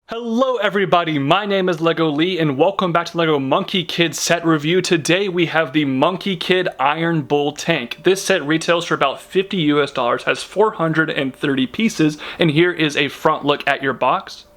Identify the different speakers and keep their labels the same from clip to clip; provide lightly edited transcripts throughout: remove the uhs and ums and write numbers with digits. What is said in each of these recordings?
Speaker 1: Hello everybody, my name is Lego Lee and welcome back to Lego Monkey Kid set review. Today we have the Monkey Kid Iron Bull tank. This set retails for about $50 US, has 430 pieces, and here is a front look at your box.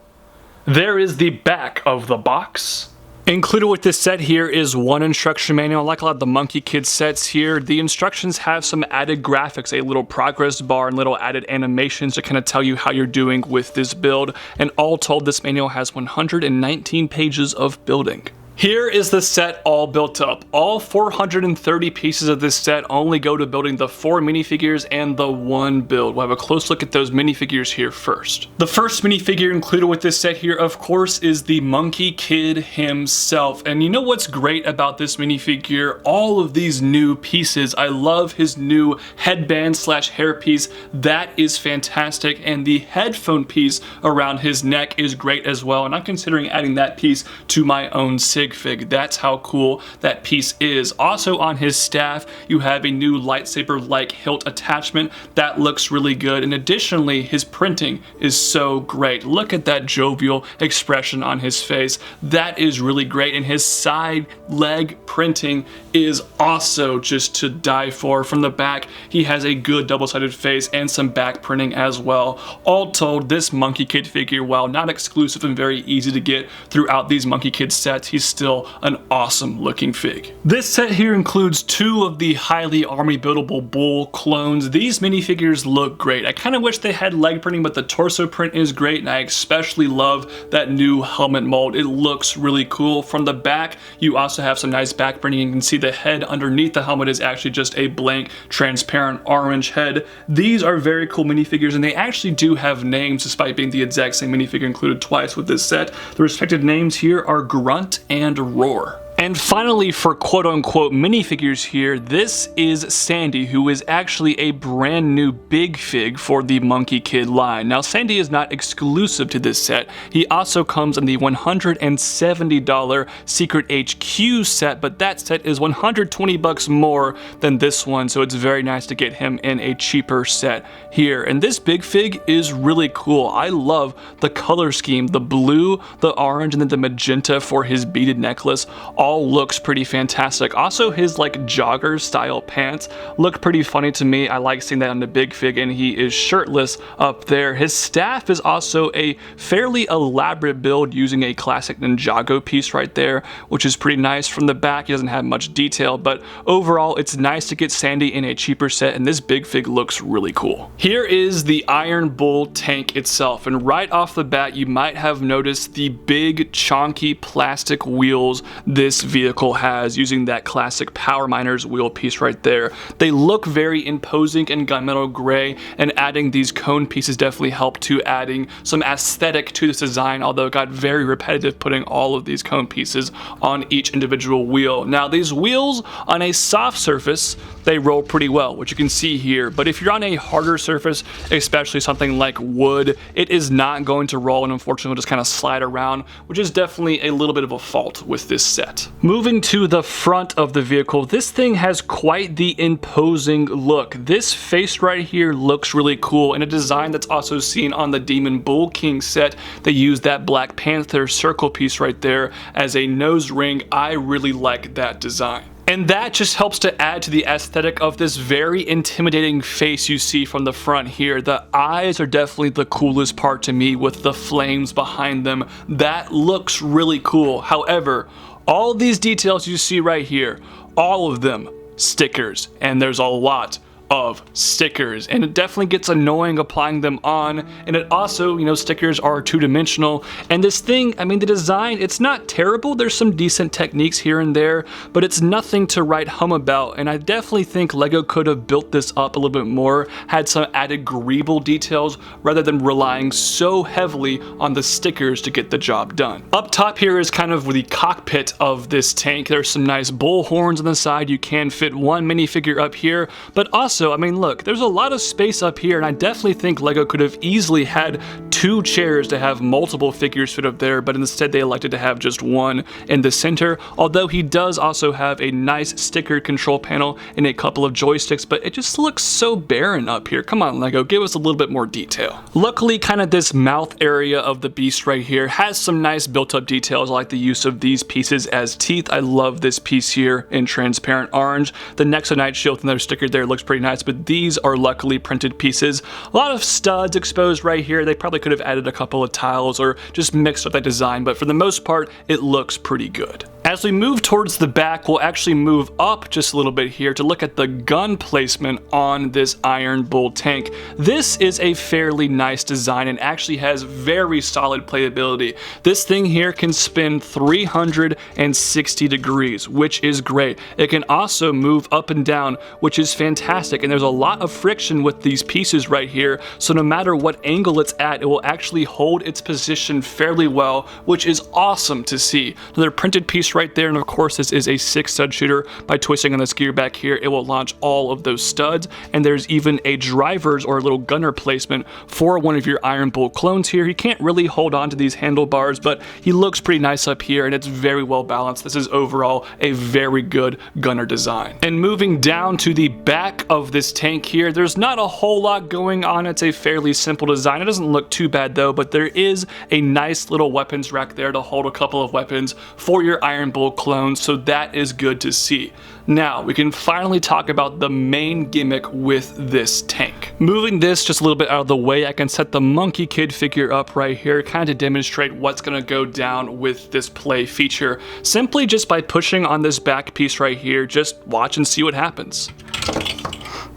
Speaker 1: There is the back of the box. Included with this set here is one instruction manual. Like a lot of the Monkey Kid sets here, the instructions have some added graphics, a little progress bar and little added animations to kind of tell you how you're doing with this build. And all told, this manual has 119 pages of building. Here is the set all built up. All 430 pieces of this set only go to building the 4 minifigures and the 1 build. We'll have a close look at those minifigures here first. The first minifigure included with this set here, of course, is the Monkey Kid himself. And you know what's great about this minifigure? All of these new pieces. I love his new headband slash hairpiece. That is fantastic. And the headphone piece around his neck is great as well. And I'm considering adding that piece to my own sig fig. That's how cool that piece is. Also on his staff, you have a new lightsaber-like hilt attachment that looks really good. And additionally, his printing is so great. Look at that jovial expression on his face. That is really great. And his side leg printing is also just to die for. From the back, he has a good double-sided face and some back printing as well. All told, this Monkey Kid figure, while not exclusive and very easy to get throughout these Monkey Kid sets, he's still an awesome looking fig. This set here includes 2 of the highly army buildable bull clones. These minifigures look great. I kind of wish they had leg printing, but the torso print is great, and I especially love that new helmet mold. It looks really cool. From the back, you also have some nice back printing. You can see the head underneath the helmet is actually just a blank, transparent orange head. These are very cool minifigures, and they actually do have names despite being the exact same minifigure included twice with this set. The respective names here are Grunt and Roar. And finally, for quote-unquote minifigures here, this is Sandy, who is actually a brand new big fig for the Monkey Kid line. Now, Sandy is not exclusive to this set. He also comes in the $170 Secret HQ set, but that set is 120 bucks more than this one, so it's very nice to get him in a cheaper set here. And this big fig is really cool. I love the color scheme, the blue, the orange, and then the magenta for his beaded necklace. All looks pretty fantastic. Also, his like jogger style pants look pretty funny to me. I like seeing that on the big fig, and he is shirtless up there. His staff is also a fairly elaborate build using a classic Ninjago piece right there, which is pretty nice. From the back, he doesn't have much detail, but overall, it's nice to get Sandy in a cheaper set, and this big fig looks really cool. Here is the Iron Bull tank itself, and right off the bat, you might have noticed the big, chonky plastic wheels this vehicle has, using that classic Power Miners wheel piece right there. They look very imposing in gunmetal gray, and adding these cone pieces definitely helped to adding some aesthetic to this design, although it got very repetitive putting all of these cone pieces on each individual wheel. Now, these wheels on a soft surface, they roll pretty well, which you can see here, but if you're on a harder surface, especially something like wood, it is not going to roll, and unfortunately will just kind of slide around, which is definitely a little bit of a fault with this set. Moving to the front of the vehicle, this thing has quite the imposing look. This face right here looks really cool, and a design that's also seen on the Demon Bull King set. They use that Black Panther circle piece right there as a nose ring. I really like that design. And that just helps to add to the aesthetic of this very intimidating face you see from the front here. The eyes are definitely the coolest part to me with the flames behind them. That looks really cool. However, all these details you see right here, all of them stickers, and there's a lot of stickers, and it definitely gets annoying applying them on. And it also, you know, stickers are two-dimensional, and this thing, I mean, the design, it's not terrible. There's some decent techniques here and there, but it's nothing to write home about. And I definitely think Lego could have built this up a little bit more, had some added greeble details rather than relying so heavily on the stickers to get the job done. Up top here is kind of the cockpit of this tank. There's some nice bull horns on the side. You can fit one minifigure up here, but also also, I mean, look, there's a lot of space up here, and I definitely think LEGO could have easily had 2 chairs to have multiple figures fit up there, but instead they elected to have just one in the center, although he does also have a nice stickered control panel and a couple of joysticks, but it just looks so barren up here. Come on, LEGO, give us a little bit more detail. Luckily, kind of this mouth area of the beast right here has some nice built-up details. I like the use of these pieces as teeth. I love this piece here in transparent orange. The Nexonite shield and their sticker there looks pretty nice, but these are luckily printed pieces. A lot of studs exposed right here. They probably could have added a couple of tiles or just mixed up that design, but for the most part, it looks pretty good. As we move towards the back, we'll actually move up just a little bit here to look at the gun placement on this Iron Bull tank. This is a fairly nice design and actually has very solid playability. This thing here can spin 360 degrees, which is great. It can also move up and down, which is fantastic, and there's a lot of friction with these pieces right here, so no matter what angle it's at, it will actually hold its position fairly well, which is awesome to see. Another printed piece right there, and of course this is a 6 stud shooter. By twisting on this gear back here, it will launch all of those studs, and there's even a driver's or a little gunner placement for one of your Iron Bull clones here. He can't really hold on to these handlebars, but he looks pretty nice up here, and it's very well balanced. This is overall a very good gunner design. And moving down to the back of this tank here, there's not a whole lot going on. It's a fairly simple design. It doesn't look too bad though, but there is a nice little weapons rack there to hold a couple of weapons for your Iron Bull clones, so that is good to see. Now, we can finally talk about the main gimmick with this tank. Moving this just a little bit out of the way, I can set the Monkie Kid figure up right here, kind of demonstrate what's going to go down with this play feature. Simply just by pushing on this back piece right here, just watch and see what happens.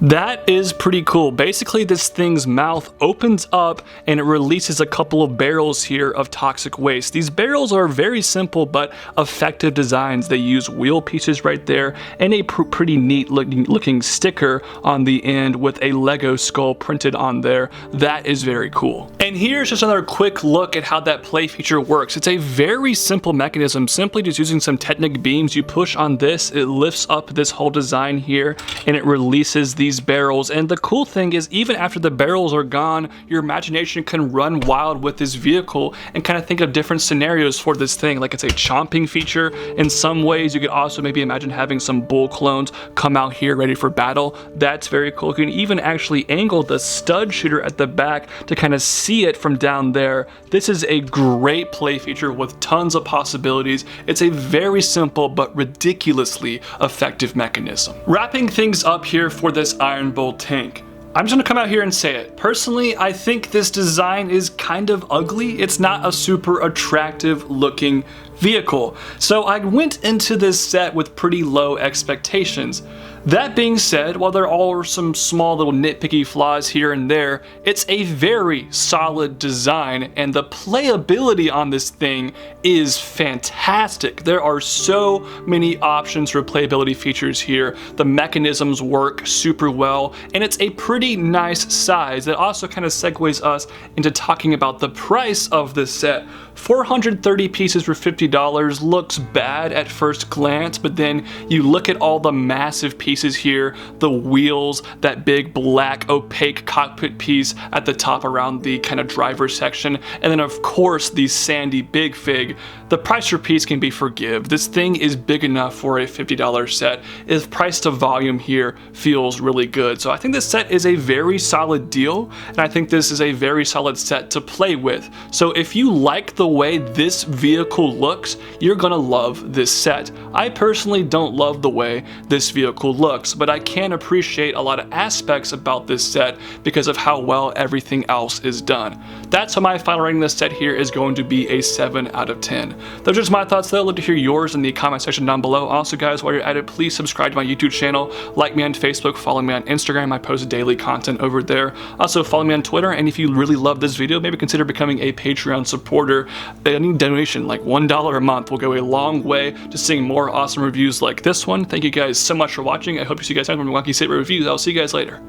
Speaker 1: That is pretty cool. Basically, this thing's mouth opens up and it releases a couple of barrels here of toxic waste. These barrels are very simple but effective designs. They use wheel pieces right there and a pretty neat looking sticker on the end with a Lego skull printed on there. That is very cool. And here's just another quick look at how that play feature works. It's a very simple mechanism. Simply just using some Technic beams, you push on this, it lifts up this whole design here and it releases these barrels. And the cool thing is, even after the barrels are gone, your imagination can run wild with this vehicle and kind of think of different scenarios for this thing. Like, it's a chomping feature in some ways. You could also maybe imagine having some bull clones come out here ready for battle. That's very cool. You can even actually angle the stud shooter at the back to kind of see it from down there. This is a great play feature with tons of possibilities. It's a very simple but ridiculously effective mechanism. Wrapping things up here for this Iron Bull tank, I'm just gonna come out here and say it. Personally, I think this design is kind of ugly. It's not a super attractive looking vehicle. So I went into this set with pretty low expectations. That being said, while there are some small little nitpicky flaws here and there, it's a very solid design, and the playability on this thing is fantastic. There are so many options for playability features here. The mechanisms work super well, and it's a pretty nice size. That also kind of segues us into talking about the price of this set. 430 pieces for $50 looks bad at first glance, but then you look at all the massive pieces here, the wheels, that big black opaque cockpit piece at the top around the kind of driver section, and then of course the sandy big fig. The price per piece can be forgiven. This thing is big enough for a $50 set. Its price to volume here feels really good. So I think this set is a very solid deal, and I think this is a very solid set to play with. So if you like the way this vehicle looks, you're gonna love this set. I personally don't love the way this vehicle looks, but I can appreciate a lot of aspects about this set because of how well everything else is done. That's how my final rating this set here is going to be a 7 out of 10. Those are just my thoughts though. I'd love to hear yours in the comment section down below. Also guys, while you're at it, please subscribe to my YouTube channel, like me on Facebook, follow me on Instagram. I post daily content over there. Also follow me on Twitter, and if you really love this video, maybe consider becoming a Patreon supporter. Any donation, like $1 a month, will go a long way to seeing more awesome reviews like this one. Thank you guys so much for watching. I hope to see you guys next time from Monkie Reviews. I'll see you guys later.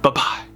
Speaker 1: Bye-bye.